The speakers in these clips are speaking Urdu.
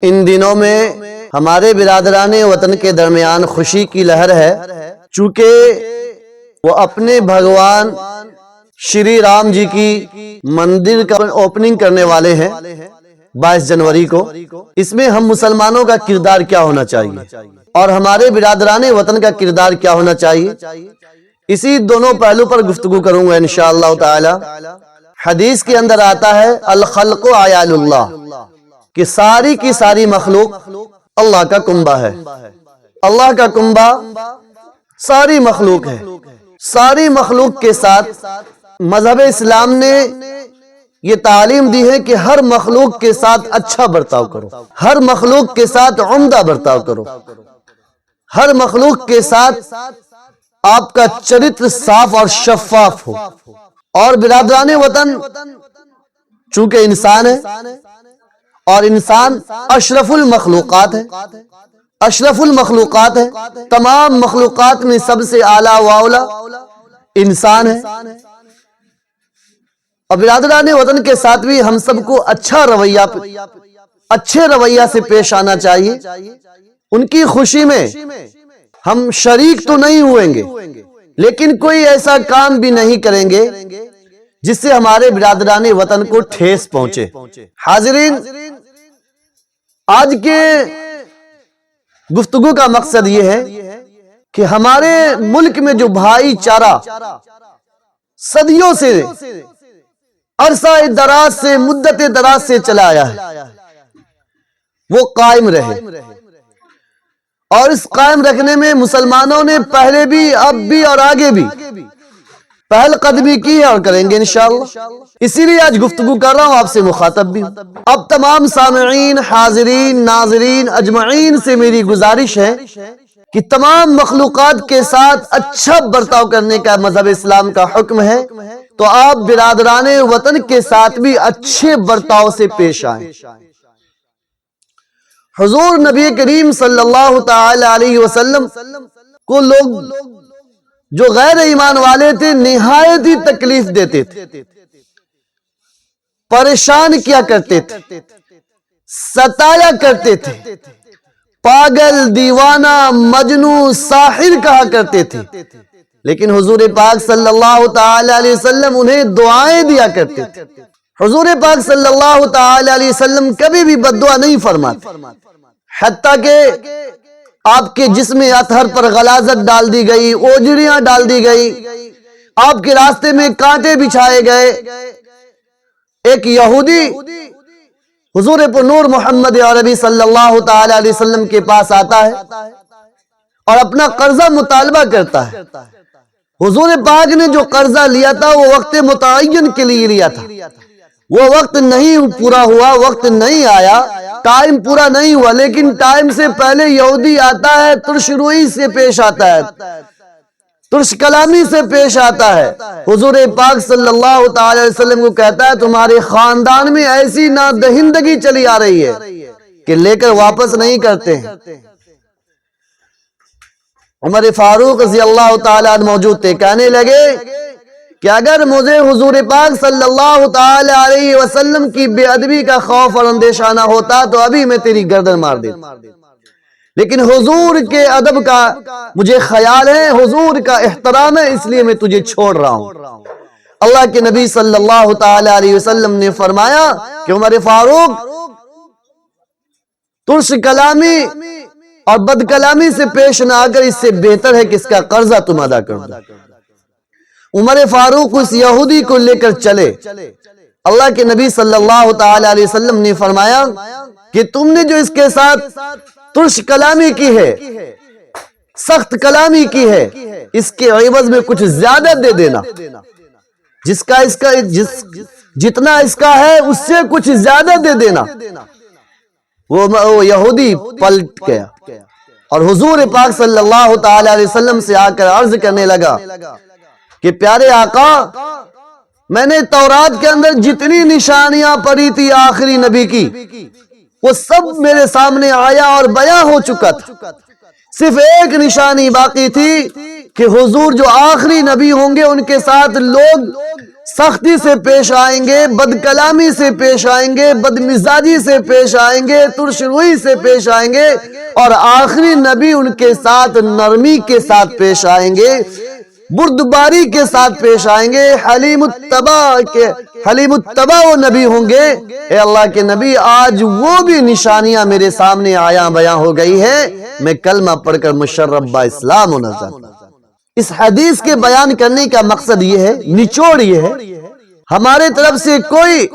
ان دنوں میں ہمارے برادران وطن کے درمیان خوشی کی لہر ہے، چونکہ وہ اپنے بھگوان شری رام جی کی مندر کا اوپننگ کرنے والے ہیں 22 جنوری کو۔ اس میں ہم مسلمانوں کا کردار کیا ہونا چاہیے اور ہمارے برادران وطن کا کردار کیا ہونا چاہیے، اسی دونوں پہلو پر گفتگو کروں گا انشاءاللہ تعالی۔ حدیث کے اندر آتا ہے الخلق عیال اللہ، کہ ساری کی ساری مخلوق اللہ کا کنبہ ہے۔ اللہ کا کنبہ ساری مخلوق ہے۔ ساری مخلوق کے ساتھ مذہب اسلام نے یہ تعلیم دی ہے کہ ہر مخلوق کے ساتھ اچھا برتاؤ کرو، ہر مخلوق کے ساتھ عمدہ برتاؤ کرو، ہر مخلوق کے ساتھ آپ کا چرتر صاف اور شفاف ہو۔ اور برادران وطن چونکہ انسان ہے اور انسان اشرف المخلوقات ہے، اشرف المخلوقات ہے، تمام مخلوقات میں سب سے اعلیٰ و اولیٰ انسان ہے، اور برادران وطن کے ساتھ بھی ہم سب کو اچھے رویہ سے پیش آنا چاہیے۔ ان کی خوشی میں ہم شریک تو نہیں ہوئیں گے، لیکن کوئی ایسا کام بھی نہیں کریں گے جس سے ہمارے برادران وطن کو ٹھیس پہنچے۔ حاضرین، آج کے گفتگو کا مقصد یہ ہے کہ ہمارے ملک میں جو بھائی چارہ صدیوں سے، عرصہ دراز سے، مدت دراز سے چلا آیا ہے، وہ قائم رہے۔ اور اس قائم رکھنے میں مسلمانوں نے پہلے بھی، اب بھی اور آگے بھی پہل قدمی کی ہے اور کریں گے انشاءاللہ۔ اسی لیے آج گفتگو کر رہا ہوں، آپ سے مخاطب بھی ہوں۔ اب تمام سامعین، حاضرین، ناظرین اجمعین سے میری گزارش ہے کہ تمام مخلوقات کے ساتھ اچھا برتاؤ کرنے کا مذہب اسلام کا حکم ہے، تو آپ برادران وطن کے ساتھ بھی اچھے برتاؤ سے پیش آئیں۔ حضور نبی کریم صلی اللہ تعالی علیہ وسلم کو لوگ جو غیر ایمان والے تھے نہایت ہی تکلیف دیتے تھے، پریشان کیا کرتے تھے، ستایا کرتے تھے، پاگل، دیوانہ، مجنون، ساحر کہا کرتے تھے، لیکن حضور پاک صلی اللہ تعالی علیہ وسلم انہیں دعائیں دیا کرتے تھے۔ حضور پاک صلی اللہ تعالی علیہ وسلم کبھی بھی بد دعا نہیں فرماتے، حتیٰ کہ آپ کے جسم اطہر پر غلاظت ڈال دی گئی، اوجڑیاں ڈال دی گئی، آپ کے راستے میں کانٹے بچھائے گئے۔ ایک یہودی حضور پر نور محمد عربی صلی اللہ تعالی علیہ وسلم کے پاس آتا ہے اور اپنا قرضہ مطالبہ کرتا ہے۔ حضور پاک نے جو قرضہ لیا تھا وہ وقت متعین کے لیے لیا تھا، وہ وقت نہیں پورا ہوا، وقت نہیں آیا، ٹائم پورا نہیں ہوا، لیکن ٹائم سے پہلے یہودی آتا ہے، ترش روئی سے پیش آتا ہے، ترش کلامی سے پیش آتا ہے۔ حضور پاک صلی اللہ تعالی علیہ وسلم کو کہتا ہے تمہارے خاندان میں ایسی نادہندگی چلی آ رہی ہے کہ لے کر واپس نہیں کرتے ہیں۔ عمر فاروق رضی اللہ تعالی عنہ موجود تھے، کہنے لگے کہ اگر مجھے حضور پاک صلی اللہ تعالی علیہ وسلم کی بے ادبی کا خوف اور اندیشہ نہ ہوتا تو ابھی میں تیری گردن مار دیتا، لیکن حضور کے ادب کا مجھے خیال ہے، حضور کا احترام ہے، اس لیے میں تجھے چھوڑ رہا ہوں۔ اللہ کے نبی صلی اللہ تعالی علیہ وسلم نے فرمایا کہ عمر فاروق، ترش کلامی اور بد کلامی سے پیش نہ آ کر اس سے بہتر ہے کہ اس کا قرضہ تم ادا کر دو۔ عمر فاروق اس یہودی کو لے کر چلے۔ اللہ کے نبی صلی اللہ تعالی علیہ وسلم نے فرمایا کہ تم نے جو اس کے ساتھ ترش کلامی کی ہے، سخت کلامی کی ہے، اس کے عوض میں کچھ زیادہ دے دینا، جتنا اس کا ہے اس سے کچھ زیادہ دے دینا۔ وہ یہودی پلٹ گیا اور حضور پاک صلی اللہ تعالی علیہ وسلم سے آ کر عرض کرنے لگا کہ پیارے آقا، میں نے تورات کے اندر جتنی نشانیاں پڑھی تھی آخری نبی کی، وہ سب میرے سامنے آیا اور بیان ہو چکا تھا، صرف ایک نشانی باقی تھی کہ حضور جو آخری نبی ہوں گے ان کے ساتھ لوگ سختی سے پیش آئیں گے، بد کلامی سے پیش آئیں گے، بد مزاجی سے پیش آئیں گے، ترش روئی سے پیش آئیں گے، اور آخری نبی ان کے ساتھ نرمی کے ساتھ پیش آئیں گے، بردباری کے ساتھ پیش آئیں گے، حلیم الطبع وہ نبی ہوں گے۔ اے اللہ کے نبی، آج وہ بھی نشانیاں میرے سامنے آیاں بیاں ہو گئی ہیں، میں کلمہ پڑھ کر مشرف با اسلام ہونا چاہتا ہوں۔ اس حدیث کے بیان کرنے کا مقصد یہ ہے، نچوڑ یہ ہے، ہمارے طرف سے کوئی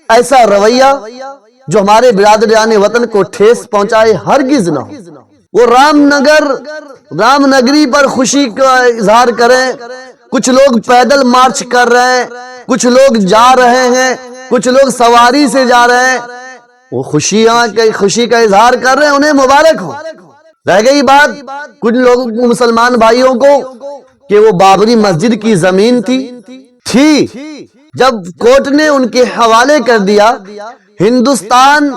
ایسا رویہ جو ہمارے برادران وطن کو ٹھیس پہنچائے ہرگز نہ ہو۔ وہ رام نگری پر خوشی کا اظہار کریں، کچھ لوگ پیدل مارچ کر رہے ہیں، کچھ لوگ جا رہے ہیں، کچھ لوگ سواری سے جا رہے ہیں، وہ خوشی کا اظہار کر رہے ہیں، انہیں مبارک ہو۔ رہ گئی بات کچھ لوگ مسلمان بھائیوں کو کہ وہ بابری مسجد کی زمین تھی، جب کورٹ نے ان کے حوالے کر دیا، ہندوستان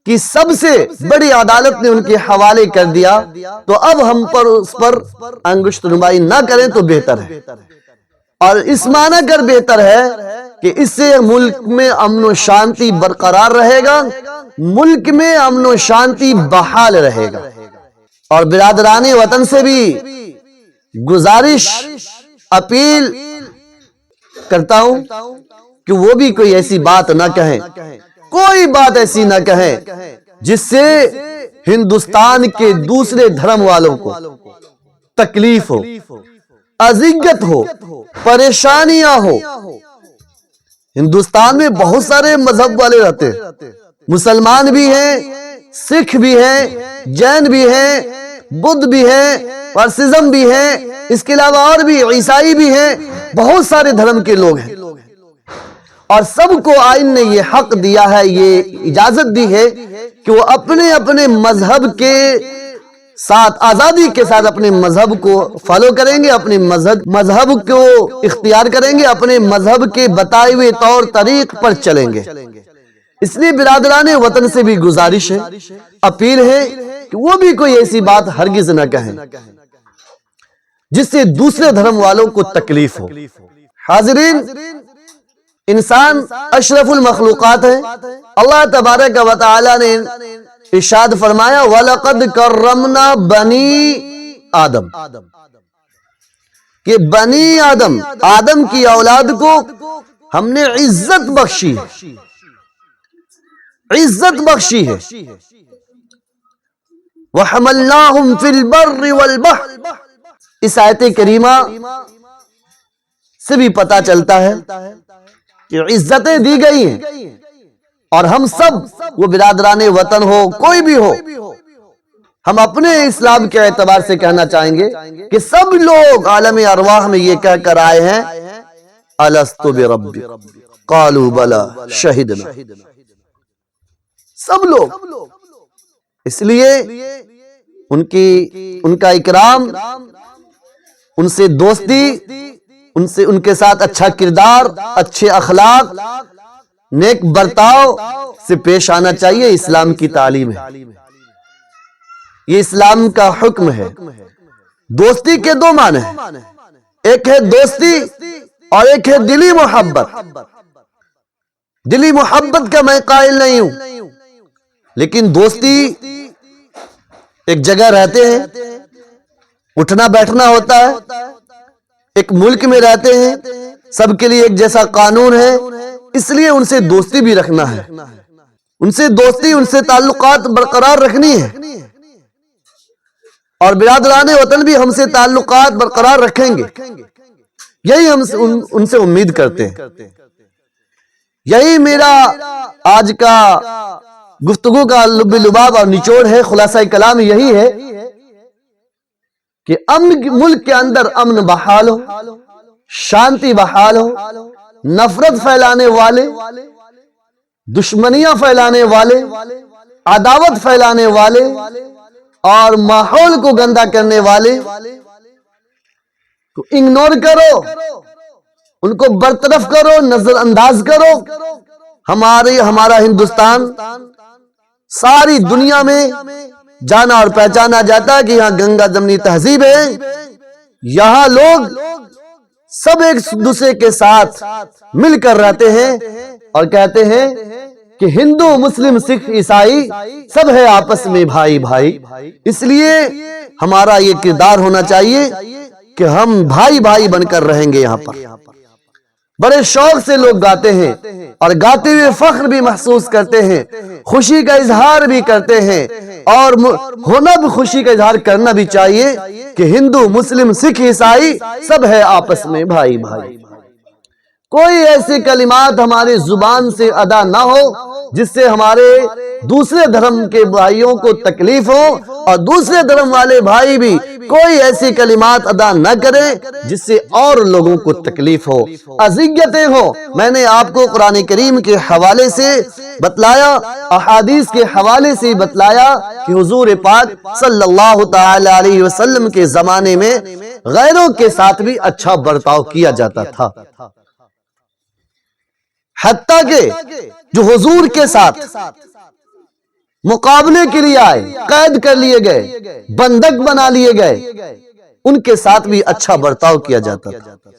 کی سب سے بڑی عدالت نے ان کے حوالے کر دیا، تو اب ہم پر اس پر انگشت نمائی نہ کریں تو بہتر ہے، اور اس معنی کر بہتر ہے کہ اس سے ملک میں امن و شانتی برقرار رہے گا، ملک میں امن و شانتی بحال رہے گا۔ اور برادران وطن سے بھی گزارش، اپیل کرتا ہوں کہ وہ بھی کوئی ایسی بات نہ کہیں، کوئی بات ایسی نہ کہیں جس سے ہندوستان کے دوسرے دھرم والوں کو تکلیف ہو، اذیت ہو، پریشانیاں ہو۔ ہندوستان میں بہت سارے مذہب والے رہتے ہیں، مسلمان بھی ہیں، سکھ بھی ہیں، جین بھی ہیں، بدھ بھی ہیں، پارسیزم بھی ہیں، اس کے علاوہ اور بھی عیسائی بھی ہیں، بہت سارے دھرم کے لوگ ہیں، اور سب کو آئین نے یہ حق دیا ہے، یہ اجازت دی ہے کہ وہ اپنے اپنے مذہب کے ساتھ، آزادی کے ساتھ اپنے مذہب کو فالو کریں گے، اپنے مذہب کو اختیار کریں گے، اپنے مذہب کے بتائے ہوئے طور طریق پر چلیں گے۔ اس لیے برادران وطن سے بھی گزارش ہے، اپیل ہے کہ وہ بھی کوئی ایسی بات ہرگز نہ کہیں جس سے دوسرے دھرم والوں کو تکلیف ہو۔ حاضرین، انسان اشرف المخلوقات ہے۔ اللہ تبارک و تعالی نے ارشاد فرمایا وَلَقَدْ كَرَّمْنَا بَنِي آدم، کہ بنی آدم کی اولاد کو ہم نے عزت بخشی ہے۔ وَحَمَلْنَاهُمْ فِي الْبَرِّ وَالْبَحْرِ، اس آیت کریمہ سے بھی پتا چلتا ہے کہ عزتیں دی گئی ہیں، اور ہم سب، وہ برادران وطن ہو، کوئی بھی ہو، ہم اپنے اسلام کے اعتبار سے کہنا چاہیں گے کہ سب لوگ عالم ارواح میں یہ کہہ کر آئے ہیں الست بربی قالوا بلا شہدنا، سب لوگ۔ اس لیے ان کا اکرام، ان سے دوستی، ان کے ساتھ اچھا کردار، اچھے اخلاق، نیک برتاؤ سے پیش آنا چاہیے، اسلام کی تعلیم ہے، یہ اسلام کا حکم ہے۔ دوستی کے دو معنی ہیں، ایک ہے دوستی اور ایک ہے دلی محبت۔ دلی محبت کا میں قائل نہیں ہوں، لیکن دوستی ایک جگہ رہتے ہیں، اٹھنا بیٹھنا ہوتا ہے، ایک ملک میں رہتے ہیں، سب کے لیے ایک جیسا قانون ہے، اس لیے ان سے دوستی بھی رکھنا ہے، ان سے دوستی، ان سے تعلقات برقرار رکھنی ہے، اور برادران وطن بھی ہم سے تعلقات برقرار رکھیں گے، یہی ہم ان سے امید کرتے ہیں۔ یہی میرا آج کا گفتگو کا لب لباب اور نچوڑ ہے، خلاصہ کلام یہی ہے کہ ملک کے اندر امن بحال ہو، شانتی بحال ہو، نفرت پھیلانے والے، دشمنیاں پھیلانے والے، عداوت پھیلانے والے اور ماحول کو گندا کرنے والے کو اگنور کرو، ان کو برطرف کرو، نظر انداز کرو۔ ہمارا ہندوستان ساری دنیا میں جانا اور پہچانا جاتا ہے کہ یہاں گنگا جمنی تہذیب ہے، یہاں لوگ سب ایک دوسرے کے ساتھ مل کر رہتے ہیں اور کہتے ہیں کہ ہندو مسلم سکھ عیسائی سب ہے آپس میں بھائی بھائی. اس لیے ہمارا یہ کردار ہونا چاہیے کہ ہم بھائی بھائی بن کر رہیں گے. یہاں پر بڑے شوق سے لوگ گاتے ہیں اور گاتے ہوئے فخر بھی محسوس کرتے ہیں, خوشی کا اظہار بھی کرتے ہیں, اور ہونا بھی خوشی کا اظہار کرنا بھی چاہیے کہ ہندو مسلم سکھ عیسائی سب ہے آپس میں بھائی بھائی. کوئی ایسی کلمات ہماری زبان سے ادا نہ ہو جس سے ہمارے دوسرے دھرم کے بھائیوں کو تکلیف ہو, اور دوسرے دھرم والے بھائی بھی کوئی ایسی کلمات ادا نہ کریں جس سے اور لوگوں کو تکلیف ہو, اذیتیں ہو. میں نے آپ کو قرآن کریم کے حوالے سے بتلایا, احادیث کے حوالے سے بتلایا کہ حضور پاک صلی اللہ تعالی علیہ وسلم کے زمانے میں غیروں کے ساتھ بھی اچھا برتاؤ کیا جاتا تھا, حتیٰ کہ جو حضور کے ساتھ مقابلے کے لیے آئے, قید کر لیے گئے, بندک بنا لیے گئے, ان کے ساتھ بھی اچھا برتاؤ کیا جاتا تھا,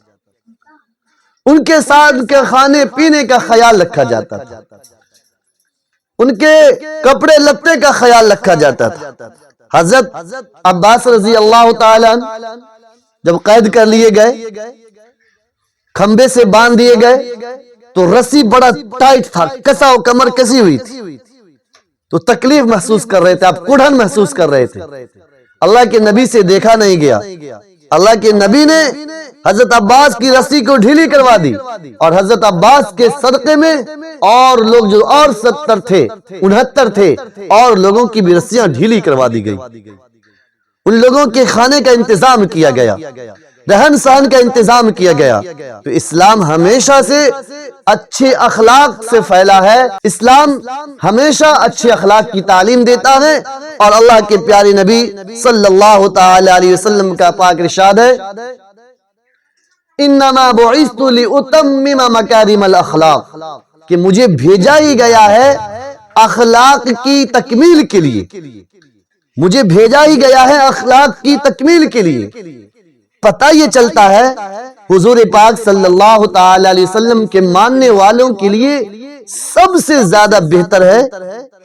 ان کے ساتھ کے کھانے پینے کا خیال رکھا جاتا تھا, ان کے کپڑے لتے کا خیال رکھا جاتا تھا. حضرت عباس رضی اللہ تعالی عنہ جب قید کر لیے گئے, کھمبے سے باندھ دیے گئے تو رسی بڑا ٹائٹ تھا, کسا و کمر کسی ہوئی تھی, تو تکلیف محسوس کر رہے تھے, آپ کڑھن محسوس کر رہے تھے. اللہ کے نبی سے دیکھا نہیں گیا, اللہ کے نبی نے حضرت عباس کی رسی کو ڈھیلی کروا دی, اور حضرت عباس کے صدقے میں اور لوگ جو اور 70 تھے 69 تھے اور لوگوں کی بھی رسیاں ڈھیلی کروا دی گئی. ان لوگوں کے کھانے کا انتظام کیا گیا, رہن سہن کا انتظام کیا گیا. تو اسلام ہمیشہ سے اچھے اخلاق سے پھیلا ہے, اسلام ہمیشہ اچھے اخلاق کی تعلیم دیتا ہے, اور اللہ کے پیارے نبی صلی اللہ تعالی علیہ وسلم کا پاک ارشاد ہے, انما بعثت لاتمم مکارم الاخلاق, کہ مجھے بھیجا ہی گیا ہے اخلاق کی تکمیل کے لیے, مجھے بھیجا ہی گیا ہے اخلاق کی تکمیل کے لیے. پتہ یہ چلتا ہے حضور پاک صلی اللہ تعالی علیہ وسلم کے ماننے والوں کے لیے سب سے زیادہ بہتر ہے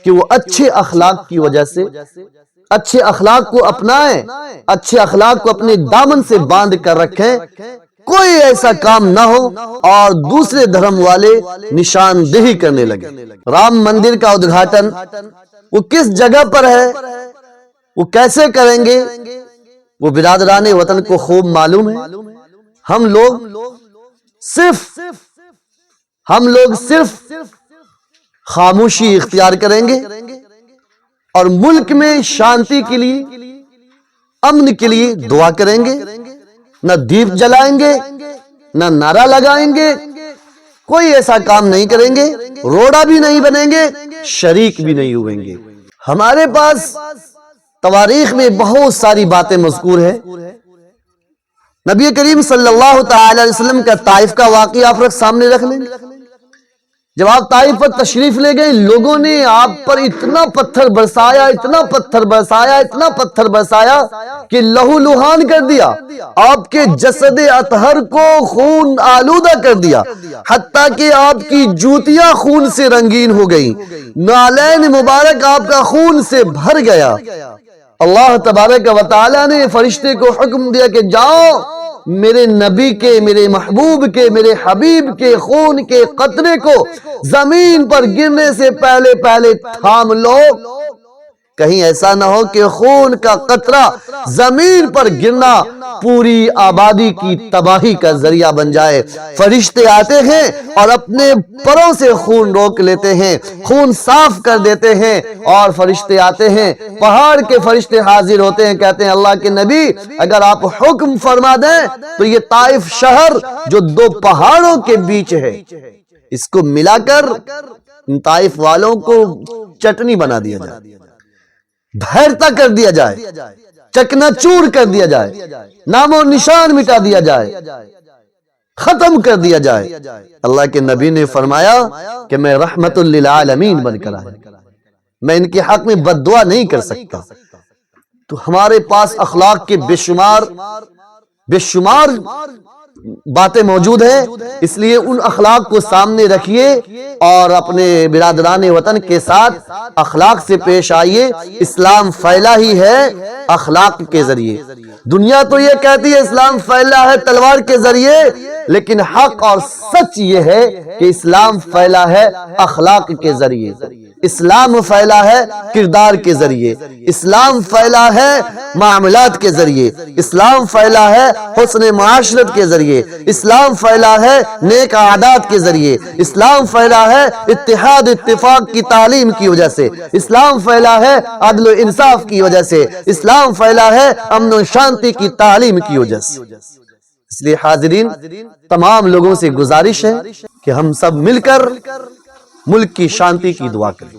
کہ وہ اچھے اخلاق کی وجہ سے اچھے اخلاق کو اپنائیں, اچھے اخلاق کو اپنے دامن سے باندھ کر رکھیں. کوئی ایسا کام نہ ہو اور دوسرے دھرم والے نشاندہی کرنے لگے. رام مندر کا ادگھاٹن وہ کس جگہ پر ہے, وہ کیسے کریں گے, وہ برادران وطن کو خوب معلوم ہے. ہم لوگ صرف خاموشی اختیار کریں گے اور ملک میں شانتی کے لیے, امن کے لیے دعا کریں گے. نہ دیپ جلائیں گے, نہ نعرہ لگائیں گے, کوئی ایسا کام نہیں کریں گے, روڑا بھی نہیں بنیں گے, شریک بھی نہیں ہوئیں گے. ہمارے پاس تواریخ میں بہت ساری باتیں مذکور ہیں. نبی کریم صلی اللہ تعالی علیہ وسلم کا طائف کا واقعہ آپ سامنے رکھ لیں. جب آپ طائف پر تشریف لے گئے, لوگوں نے آپ پر اتنا پتھر برسایا, اتنا پتھر برسایا, اتنا پتھر برسایا کہ لہو لہان کر دیا, آپ کے جسد اطہر کو خون آلودہ کر دیا, حتیٰ کہ آپ کی جوتیاں خون سے رنگین ہو گئیں, نالین مبارک آپ کا خون سے بھر گیا. اللہ تبارک و تعالی نے فرشتے کو حکم دیا کہ جاؤ میرے نبی کے, میرے محبوب کے, میرے حبیب کے خون کے قطرے کو زمین پر گرنے سے پہلے تھام لو, کہیں ایسا نہ ہو کہ خون کا قطرہ زمین پر گرنا پوری آبادی کی تباہی کا ذریعہ بن جائے. فرشتے آتے ہیں اور اپنے پروں سے خون روک لیتے ہیں, خون صاف کر دیتے ہیں, اور فرشتے آتے ہیں, پہاڑ کے فرشتے حاضر ہوتے ہیں, کہتے ہیں اللہ کے نبی اگر آپ حکم فرما دیں تو یہ طائف شہر جو 2 پہاڑوں کے بیچ ہے اس کو ملا کر ان طائف والوں کو چٹنی بنا دیا جائے, بھیرتا کر دیا جائے, چکنا چور کر دیا جائے, نام و نشان مٹا دیا جائے, ختم کر دیا جائے. اللہ کے نبی نے فرمایا کہ میں رحمت للعالمین بن کر آیا, میں ان کے حق میں بد دعا نہیں کر سکتا. تو ہمارے پاس اخلاق کے بے شمار باتیں موجود ہیں، اس لیے ان اخلاق کو سامنے رکھیے اور اپنے برادران وطن کے ساتھ اخلاق سے پیش آئیے۔ اسلام پھیلا ہی ہے اخلاق کے ذریعے۔ دنیا تو یہ کہتی ہے اسلام پھیلا ہے تلوار کے ذریعے، لیکن حق اور سچ یہ ہے کہ اسلام پھیلا ہے اخلاق کے ذریعے، اسلام پھیلا ہے کردار کے ذریعے، اسلام پھیلا ہے معاملات کے ذریعے، اسلام پھیلا ہے حسن معاشرت کے ذریعے، اسلام پھیلا ہے نیک عادات کے ذریعے، اسلام پھیلا ہے اتحاد اتفاق کی تعلیم کی وجہ سے، اسلام پھیلا ہے عدل و انصاف کی وجہ سے، اسلام پھیلا ہے امن و شانتی کی تعلیم کی وجہ سے۔ اس لیے حاضرین، تمام لوگوں سے گزارش ہے کہ ہم سب مل کر ملک کی شانتی کی دعا کریں۔